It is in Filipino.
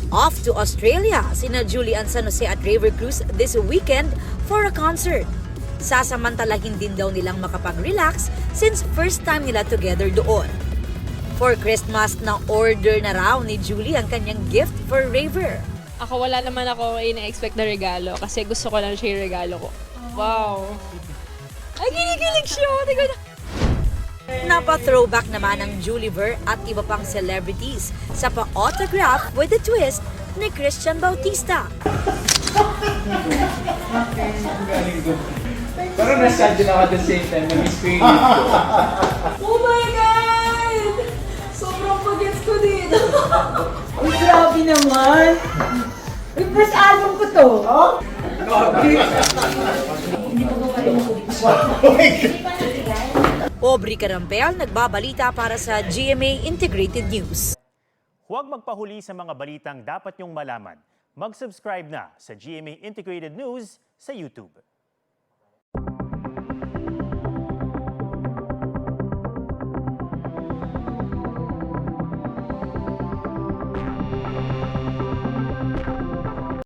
Off to Australia, sina Julian San Jose at Raver Cruz this weekend for a concert. Sasamantalahin din daw nilang makapag-relax since first time nila together doon. For Christmas, na-order na raw ni Julie ang kanyang gift for Raver. Ako wala naman ako ina-expect na regalo kasi gusto ko lang siya yung regalo ko. Wow! Ay, kinikilig siya! Tingnan na. Napa-throwback naman ang Juliver at iba pang celebrities sa pa-autograph with a twist ni Christian Bautista. Parang nasa din ako at the same time, nag-screen Oh my God! Sobrang pagets ko dito. Uy, grabe naman! Uy, first album ko to! Aubrey Carampel, nagbabalita para sa GMA Integrated News. Huwag magpahuli sa mga balitang dapat niyong malaman. Mag-subscribe na sa GMA Integrated News sa YouTube.